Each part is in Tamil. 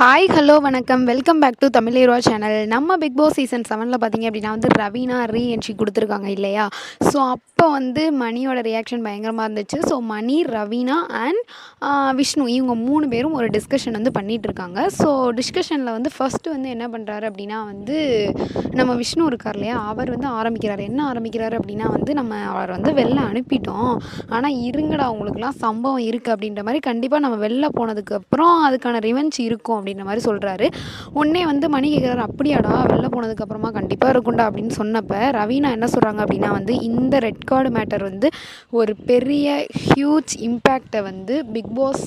ஹாய் ஹலோ வணக்கம் வெல்கம் பேக் டு தமிழேருவா சேனல். நம்ம பிக் பாஸ் சீசன் 7 பார்த்தீங்க அப்படின்னா ரவீனா ரீஎன்ட்ரி கொடுத்துருக்காங்க இல்லையா? ஸோ அப்போ மணியோட ரியாக்ஷன் பயங்கரமாக இருந்துச்சு. ஸோ மணி, ரவீனா அண்ட் விஷ்ணு இவங்க 3 பேரும் ஒரு டிஸ்கஷன் பண்ணிகிட்ருக்காங்க. ஸோ டிஸ்கஷனில் ஃபஸ்ட்டு என்ன பண்ணுறாரு அப்படின்னா நம்ம விஷ்ணு இருக்கார் இல்லையா, அவர் ஆரம்பிக்கிறார். என்ன ஆரம்பிக்கிறாரு அப்படின்னா நம்ம அவர் வெளில அனுப்பிட்டோம், ஆனால் இருங்கடா அவங்களுக்குலாம் சம்பவம் இருக்குது அப்படின்ற மாதிரி, கண்டிப்பாக நம்ம வெளில போனதுக்கப்புறம் அதுக்கான ரிவெஞ்ச் இருக்கும் அப்படின்ற மாதிரி சொல்கிறாரு. உடனே மணி கேட்குறாரு, அப்படியாடா வெளில போனதுக்கப்புறமா கண்டிப்பாக இருக்கும்டா அப்படின்னு சொன்னப்போ ரவீனா என்ன சொல்கிறாங்க அப்படின்னா இந்த ரெட் கார்டு மேட்டர் ஒரு பெரிய ஹியூஜ் இம்பேக்டை பிக் பாஸ்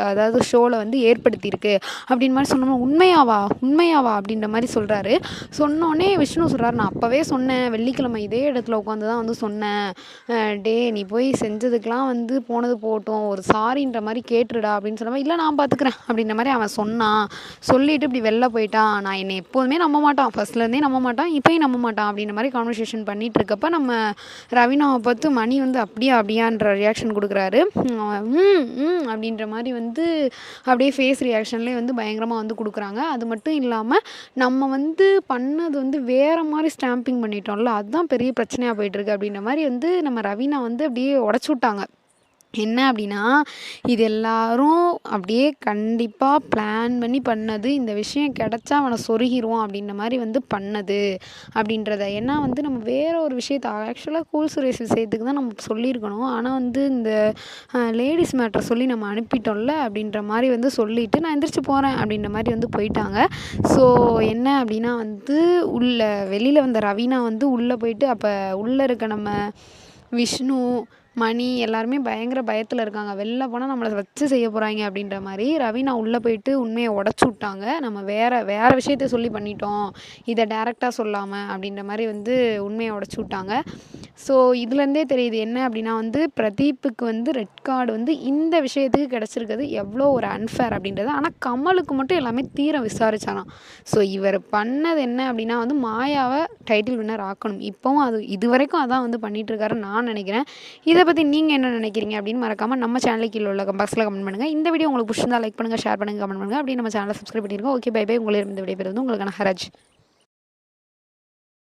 அதாவது ஷோவில் ஏற்படுத்தியிருக்கு அப்படின்னு மாதிரி சொன்னோம்னா, உண்மையாவா அப்படின்ற மாதிரி சொல்கிறாரு. சொன்னோடனே விஷ்ணு சொல்கிறார், நான் அப்போவே சொன்னேன், வெள்ளிக்கிழமை இதே இடத்துல உட்காந்து தான் சொன்னேன், டே நீ போய் செஞ்சதுக்கெலாம் போனது போகட்டும், ஒரு சாரின்ற மாதிரி கேட்டுருடா அப்படின்னு சொன்னப்போ, இல்லை நான் பார்த்துக்கிறேன் அப்படின்ற மாதிரி அவன் சொன்னான். சொல்லிட்டு இப்படி வெளில போயிட்டான். நான் என்னை எப்போதுமே நம்ப மாட்டான், ஃபர்ஸ்ட்லேருந்தே நம்ப மாட்டான், இப்போயும் நம்ப மாட்டான் அப்படின்ற மாதிரி கான்வர்சேஷன் பண்ணிகிட்டு இருக்கப்போ நம்ம ரவீனாவை பார்த்து மணி அப்படியான்ற ரியாக்ஷன் கொடுக்குறாரு. அப்படின்ற மாதிரி அப்படியே ஃபேஸ் ரியாக்ஷன்லேயே பயங்கரமாக கொடுக்குறாங்க. அது மட்டும் இல்லாமல் நம்ம பண்ணது வேறு மாதிரி ஸ்டாம்பிங் பண்ணிட்டோம்ல, அதுதான் பெரிய பிரச்சனையாக போயிட்டுருக்கு அப்படின்ற மாதிரி நம்ம ரவீனா அப்படியே உடச்சி விட்டாங்க. என்ன அப்படின்னா, இது எல்லாரும் அப்படியே கண்டிப்பாக பிளான் பண்ணி பண்ணது, இந்த விஷயம் கிடச்சா அவனை சொருகிருவோம் அப்படின்ற மாதிரி பண்ணது அப்படின்றத. ஏன்னா நம்ம வேறு ஒரு விஷயத்தை ஆக்சுவலாக கூல் சுரேஷ் விஷயத்துக்கு தான் நம்ம சொல்லியிருக்கணும். ஆனால் இந்த லேடிஸ் மேட்டர் சொல்லி நம்ம அனுப்பிட்டோம்ல அப்படின்ற மாதிரி சொல்லிவிட்டு நான் எந்திரிச்சு போகிறேன் அப்படின்ற மாதிரி போயிட்டாங்க. ஸோ என்ன அப்படின்னா வெளியில் வந்த ரவீனா உள்ளே போயிட்டு, அப்போ உள்ளே இருக்க நம்ம விஷ்ணு, மணி எல்லாருமே பயங்கர பயத்தில் இருக்காங்க. வெளில போனால் நம்மளை வச்சு செய்ய போகிறாங்க அப்படின்ற மாதிரி ரவீனா உள்ளே போயிட்டு உண்மையை உடச்சி விட்டாங்க. நம்ம வேறு விஷயத்த சொல்லி பண்ணிட்டோம், இதை டேரெக்டாக சொல்லாமல் அப்படின்ற மாதிரி உண்மையை உடச்சி விட்டாங்க. ஸோ இதுலேருந்தே தெரியுது என்ன அப்படின்னா பிரதீப்புக்கு ரெட் கார்டு இந்த விஷயத்துக்கு கிடச்சிருக்கிறது எவ்வளோ ஒரு அன்ஃபேர் அப்படின்றது. ஆனால் கமலுக்கு மட்டும் எல்லாமே தீர விசாரிச்சாராம். ஸோ இவர் பண்ணது என்ன அப்படின்னா மாயாவை டைட்டில் வின்னர் ஆக்கணும். இப்போவும் இது வரைக்கும் அதான் பண்ணிகிட்ருக்காருன்னு நான் நினைக்கிறேன். இதை பற்றி நீங்கள் என்ன நினைக்கிறீங்க அப்படின்னு மறக்காமல் நம்ம சேனலுக்கு கீழே உள்ள பாக்ஸில் கமெண்ட் பண்ணுங்கள். இந்த வீடியோ உங்களுக்கு பிடிச்சிருந்தா லைக் பண்ணுங்கள், ஷேர் பண்ணுங்கள், கமெண்ட் பண்ணுங்கள். அப்படியே நம்ம சேனலை சப்ஸ்கிரைப் பண்ணியிருக்கோம். Okay, bye bye. உங்களிடம் இந்த விடைபெறுவது உங்களுக்கான ஹராஜ்.